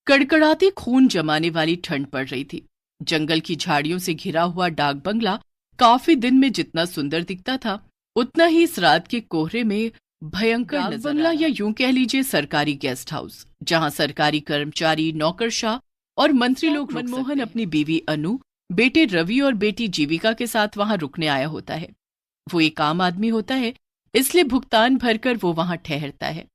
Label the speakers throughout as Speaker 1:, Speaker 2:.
Speaker 1: कड़कड़ाती खून जमाने वाली ठंड पड़ रही थी। जंगल की झाड़ियों से घिरा हुआ डाक बंगला काफी दिन में जितना सुंदर दिखता था, उतना ही इस रात के कोहरे में भयंकर
Speaker 2: डाक
Speaker 1: नजर
Speaker 2: बंगला
Speaker 1: आया। या यूं कह लीजिए सरकारी गेस्ट हाउस, जहां सरकारी कर्मचारी, नौकरशाह और मंत्री लोग मनमोहन अपनी बीवी अनु, बेटे रवि और बेटी जीविका के साथ वहां रुकने आया होता है। वो एक आम आदमी होता है, इसलिए भुगतान भरकर वो वहां ठहरता है।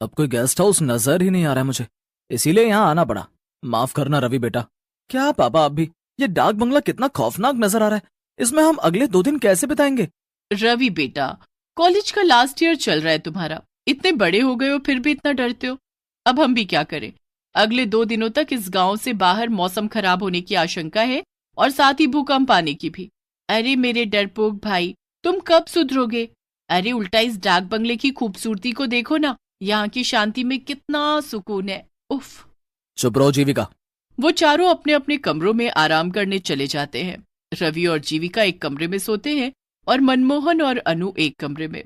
Speaker 2: अब कोई गेस्ट हाउस नजर ही नहीं आ रहा है मुझे, इसीलिए यहाँ आना पड़ा। माफ करना रवि बेटा। क्या पापा आप भी? ये डाक बंगला कितना खौफनाक नजर आ रहा है। इसमें हम अगले 2 दिन कैसे बिताएंगे?
Speaker 1: रवि बेटा, कॉलेज का लास्ट ईयर चल रहा है तुम्हारा, इतने बड़े हो गए हो फिर भी इतना डरते हो। अब हम भी क्या करें? अगले 2 दिनों तक इस गांव से बाहर मौसम खराब होने की आशंका है और साथ ही भूकंप आने की भी। अरे मेरे डरपोक भाई, तुम कब सुधरोगे? अरे उल्टा इस डाक बंगले की खूबसूरती को देखो ना, यहाँ की शांति में कितना सुकून है। उफ।
Speaker 2: चुप रहो जीविका।
Speaker 1: वो चारों अपने अपने कमरों में आराम करने चले जाते हैं। रवि और जीविका एक कमरे में सोते हैं और मनमोहन और अनु एक कमरे में।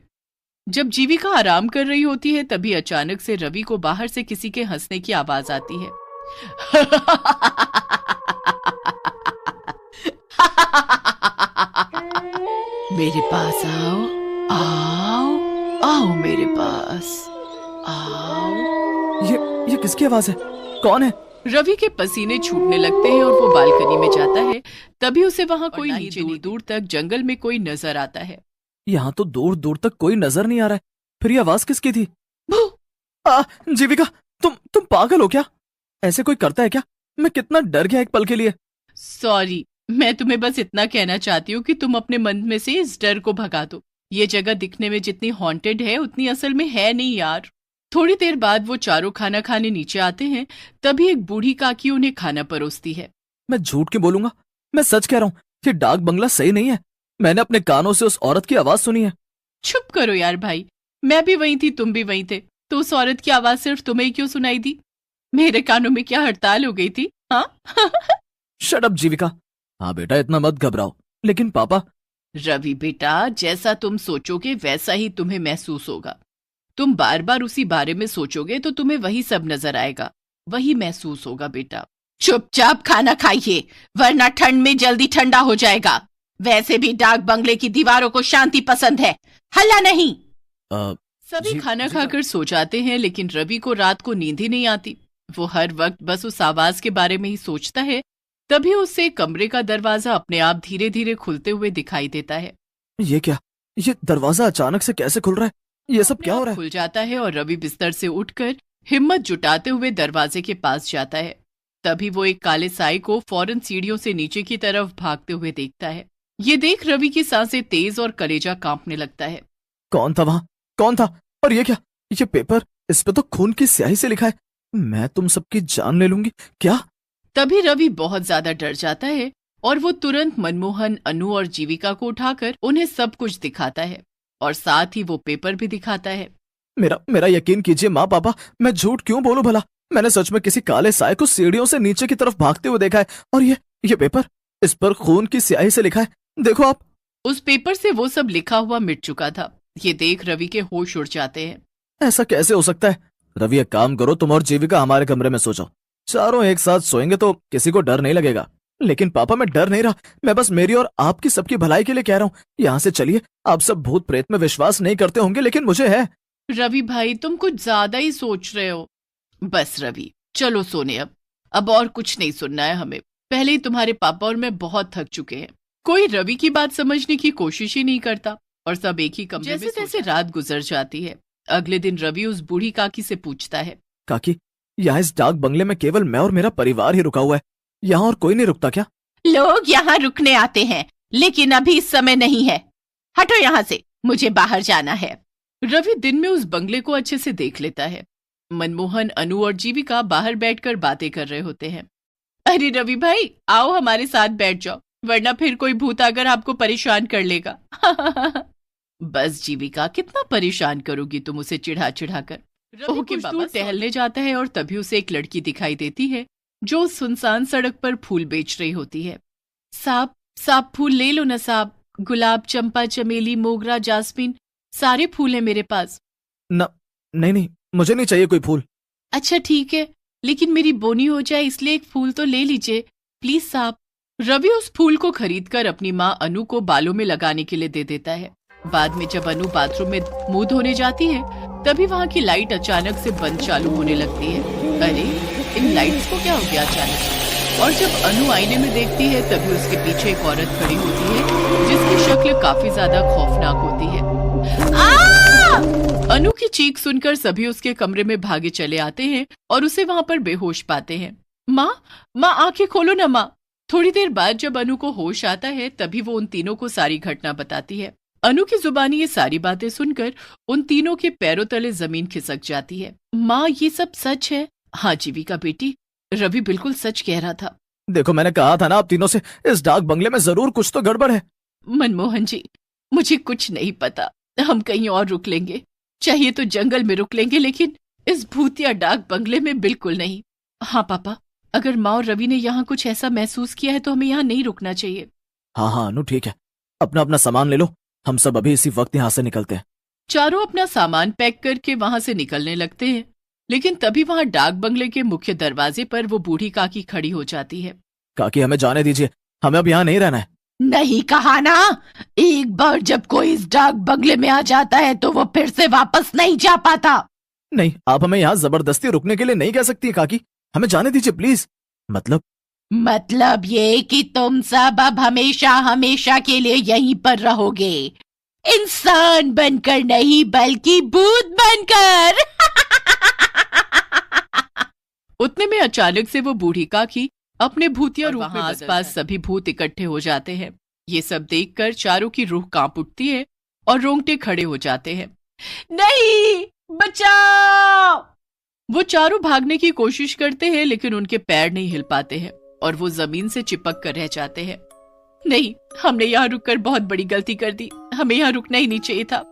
Speaker 1: जब जीविका आराम कर रही होती है, तभी अचानक से रवि को बाहर से किसी के हंसने की आवाज आती है। मेरे पास आओ, आओ, आओ मेरे पास आओ।
Speaker 2: ये किसकी आवाज है? कौन है?
Speaker 1: रवि के पसीने छूटने लगते हैं और वो बालकनी में जाता है। तभी उसे वहां कोई नीचे दूर दूर तक जंगल में कोई नजर आता है।
Speaker 2: यहाँ तो दूर दूर तक कोई नजर नहीं आ रहा है, फिर ये आवाज किसकी थी? जीविका, तुम पागल हो क्या? ऐसे कोई करता है क्या? मैं कितना डर गया एक पल के लिए।
Speaker 1: सॉरी, मैं तुम्हें बस इतना कहना चाहती हूँ कि तुम अपने मन में से इस डर को भगा दो। ये जगह दिखने में जितनी हॉन्टेड है उतनी असल में है नहीं यार। थोड़ी देर बाद वो चारों खाना खाने नीचे आते हैं। तभी एक बूढ़ी काकी उन्हें खाना परोसती है।
Speaker 2: मैं झूठ क्यों बोलूंगा? मैं सच कह रहा हूँ, ये डाक बंगला सही नहीं है। मैंने अपने कानों से उस औरत की आवाज सुनी है।
Speaker 1: चुप करो यार भाई, मैं भी वहीं थी, तुम भी वहीं थे, तो उस औरत की आवाज सिर्फ तुम्हें ही क्यों सुनाई दी? मेरे कानों में क्या हड़ताल हो गई थी? हाँ।
Speaker 2: शट अप जीविका। हाँ बेटा, इतना मत घबराओ। लेकिन पापा।
Speaker 1: रवि बेटा, जैसा तुम सोचोगे वैसा ही तुम्हें महसूस होगा। तुम बार बार उसी बारे में सोचोगे तो तुम्हें वही सब नजर आएगा, वही महसूस होगा बेटा। चुपचाप खाना खाइए, वरना ठंड में जल्दी ठंडा हो जाएगा। वैसे भी डाक बंगले की दीवारों को शांति पसंद है, हल्ला नहीं। सभी खाना खाकर सो जाते हैं, लेकिन रवि को रात को नींद ही नहीं आती। वो हर वक्त बस उस आवाज के बारे में ही सोचता है। तभी उसे कमरे का दरवाजा अपने आप धीरे धीरे खुलते हुए दिखाई देता है।
Speaker 2: ये क्या? ये दरवाजा अचानक से कैसे खुल रहा है? ये सब क्या हो रहा है?
Speaker 1: खुल जाता है और रवि बिस्तर से उठकर हिम्मत जुटाते हुए दरवाजे के पास जाता है। तभी वो एक काले साए को फौरन सीढ़ियों से नीचे की तरफ भागते हुए देखता है। ये देख रवि की सांसें तेज और कलेजा कांपने लगता है।
Speaker 2: कौन था वहां? कौन था? और ये क्या? ये पेपर, इस पे तो खून की स्याही से लिखा है, मैं तुम सबकी जान ले लूंगी। क्या?
Speaker 1: तभी रवि बहुत ज्यादा डर जाता है और वो तुरंत मनमोहन, अनु और जीविका को उठाकर उन्हें सब कुछ दिखाता है और साथ ही वो पेपर भी दिखाता है।
Speaker 2: मेरा यकीन कीजिए माँ पापा, मैं झूठ क्यों बोलूं भला? मैंने सच में किसी काले साए को सीढ़ियों से नीचे की तरफ भागते हुए देखा है। और ये पेपर, इस पर खून की स्याही से लिखा है, देखो आप।
Speaker 1: उस पेपर से वो सब लिखा हुआ मिट चुका था। ये देख रवि के होश उड़ जाते हैं।
Speaker 2: ऐसा कैसे हो सकता है? रवि, एक काम करो, तुम और जीविका हमारे कमरे में सो जाओ। चारों एक साथ सोएंगे तो किसी को डर नहीं लगेगा। लेकिन पापा, मैं डर नहीं रहा, मैं बस मेरी और आपकी सबकी भलाई के लिए कह रहा हूँ। यहाँ से चलिए। आप सब भूत प्रेत में विश्वास नहीं करते होंगे, लेकिन मुझे है।
Speaker 1: रवि भाई, तुम कुछ ज्यादा ही सोच रहे हो। बस रवि, चलो सोने। अब और कुछ नहीं सुनना है हमें। पहले ही तुम्हारे पापा और मैं बहुत थक चुके हैं। कोई रवि की बात समझने की कोशिश ही नहीं करता और सब एक ही कमरे में सो जाते हैं। जैसे रात गुजर जाती है। अगले दिन रवि उस बूढ़ी काकी से पूछता है,
Speaker 2: काकी, यहाँ इस डाक बंगले में केवल मैं और मेरा परिवार ही रुका हुआ है, यहाँ और कोई नहीं रुकता क्या?
Speaker 1: लोग यहाँ रुकने आते हैं, लेकिन अभी इस समय नहीं है। हटो यहाँ से, मुझे बाहर जाना है। रवि दिन में उस बंगले को अच्छे से देख लेता है। मनमोहन, अनु और जीविका बाहर बैठकर बातें कर रहे होते हैं। अरे रवि भाई, आओ हमारे साथ बैठ जाओ, वरना फिर कोई भूत आकर आपको परेशान कर लेगा। बस जीविका, कितना परेशान करोगी तुम उसे चिढ़ा चिढ़ा कर। रवि कुछ दूर टहलने जाता है और तभी उसे एक लड़की दिखाई देती है जो सुनसान सड़क पर फूल बेच रही होती है। साहब फूल ले लो ना साहब, गुलाब, चंपा, चमेली, मोगरा, जास्मिन, सारे फूल हैं मेरे पास।
Speaker 2: नहीं, मुझे नहीं चाहिए कोई फूल।
Speaker 1: अच्छा ठीक है, लेकिन मेरी बोनी हो जाए इसलिए एक फूल तो ले लीजिए प्लीज साहब। रवि उस फूल को खरीदकर अपनी माँ अनु को बालों में लगाने के लिए दे देता है। बाद में जब अनु बाथरूम में मुंह धोने जाती है तभी वहाँ की लाइट अचानक से बंद चालू होने लगती है। अरे इन लाइट्स को क्या हो गया अचानक? और जब अनु आईने में देखती है तभी उसके पीछे एक औरत खड़ी होती है जिसकी शक्ल काफी ज्यादा खौफनाक होती है। अनु की चीख सुनकर सभी उसके कमरे में भागे चले आते हैं और उसे वहाँ पर बेहोश पाते हैं। माँ आंखें खोलो ना माँ। थोड़ी देर बाद जब अनु को होश आता है तभी वो उन तीनों को सारी घटना बताती है। अनु की जुबानी ये सारी बातें सुनकर उन तीनों के पैरों तले जमीन खिसक जाती है। माँ ये सब सच है? हाँ जीविका बेटी, रवि बिल्कुल सच कह रहा था।
Speaker 2: देखो मैंने कहा था ना आप तीनों से, इस डाक बंगले में जरूर कुछ तो गड़बड़ है।
Speaker 1: मनमोहन जी मुझे कुछ नहीं पता, हम कहीं और रुक लेंगे, चाहिए तो जंगल में रुक लेंगे, लेकिन इस भूतिया डाक बंगले में बिल्कुल नहीं। हाँ पापा, अगर माँ और रवि ने यहाँ कुछ ऐसा महसूस किया है तो हमें यहाँ नहीं रुकना चाहिए।
Speaker 2: हाँ अनु ठीक है, अपना अपना सामान ले लो, हम सब अभी इसी वक्त यहाँ से निकलते हैं।
Speaker 1: चारों अपना सामान पैक करके वहाँ से निकलने लगते हैं, लेकिन तभी वहाँ डाक बंगले के मुख्य दरवाजे पर वो बूढ़ी काकी खड़ी हो जाती है।
Speaker 2: काकी हमें जाने दीजिए, हमें अब यहाँ नहीं रहना है।
Speaker 1: नहीं कहा ना, एक बार जब कोई इस डाक बंगले में आ जाता है तो वो फिर से वापस नहीं जा पाता।
Speaker 2: नहीं, आप हमें यहाँ जबरदस्ती रुकने के लिए नहीं कह सकती काकी, हमें जाने दीजिए प्लीज। मतलब
Speaker 1: ये कि तुम सब अब हमेशा हमेशा के लिए यहीं पर रहोगे, इंसान बनकर नहीं बल्कि भूत बनकर। उतने में अचानक से वो बूढ़ी काकी अपने भूतिया रूप में आसपास सभी भूत इकट्ठे हो जाते हैं। ये सब देखकर चारों की रूह कांप उठती है और रोंगटे खड़े हो जाते हैं। नहीं, बचाओ! वो चारों भागने की कोशिश करते हैं लेकिन उनके पैर नहीं हिल पाते हैं और वो जमीन से चिपक कर रह जाते हैं। नहीं, हमने यहाँ रुककर बहुत बड़ी गलती कर दी, हमें यहाँ रुकना ही नहीं चाहिए था।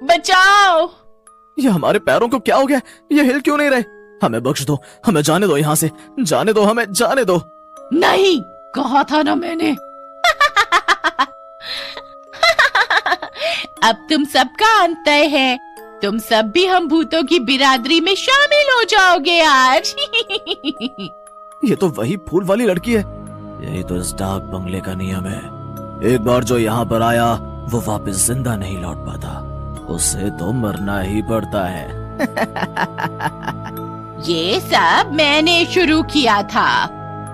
Speaker 1: बचाओ!
Speaker 2: ये हमारे पैरों को क्या हो गया? ये हिल क्यों नहीं रहे? हमें बख्श दो, हमें जाने दो यहाँ से, जाने दो, हमें जाने दो।
Speaker 1: नहीं, कहा था ना मैंने। अब तुम सबका अंत तय है, तुम सब भी हम भूतों की बिरादरी में शामिल हो जाओगे आज।
Speaker 2: ये तो वही फूल वाली लड़की है। यही तो इस डाक बंगले का नियम है, एक बार जो यहाँ पर आया वो वापस जिंदा नहीं लौट पाता, उसे तो मरना ही पड़ता है।
Speaker 1: ये सब मैंने शुरू किया था,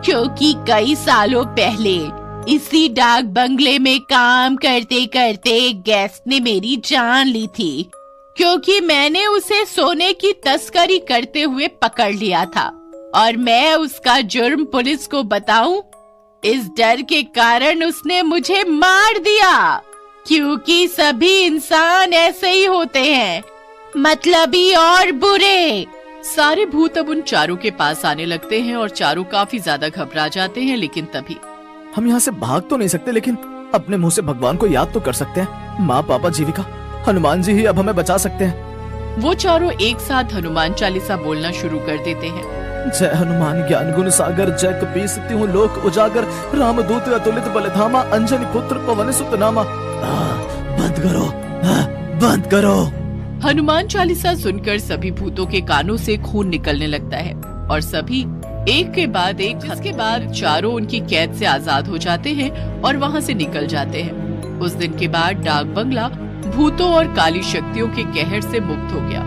Speaker 1: क्योंकि कई सालों पहले इसी डाक बंगले में काम करते करते एक गेस्ट ने मेरी जान ली थी, क्योंकि मैंने उसे सोने की तस्करी करते हुए पकड़ लिया था और मैं उसका जुर्म पुलिस को बताऊं, इस डर के कारण उसने मुझे मार दिया, क्योंकि सभी इंसान ऐसे ही होते हैं, मतलबी और बुरे। सारे भूत अब उन चारों के पास आने लगते हैं और चारों काफी ज्यादा घबरा जाते हैं। लेकिन तभी
Speaker 2: हम यहाँ से भाग तो नहीं सकते, लेकिन अपने मुंह से भगवान को याद तो कर सकते हैं। माँ, पापा, जीविका, हनुमान जी ही अब हमें बचा सकते हैं।
Speaker 1: वो चारों एक साथ हनुमान चालीसा बोलना शुरू कर देते हैं।
Speaker 2: जय हनुमान ज्ञान गुण सागर, जय कपीस तिहु लोक उजागर, रामदूत अतुलित बलधामा, अंजनी पुत्र पवन सुत नामा। बंद करो, बंद करो।
Speaker 1: हनुमान चालीसा सुनकर सभी भूतों के कानों से खून निकलने लगता है और सभी एक के बाद एक, जिसके बाद चारों उनकी कैद से आजाद हो जाते हैं और वहाँ से निकल जाते हैं। उस दिन के बाद डाक बंगला भूतों और काली शक्तियों के कहर से मुक्त हो गया।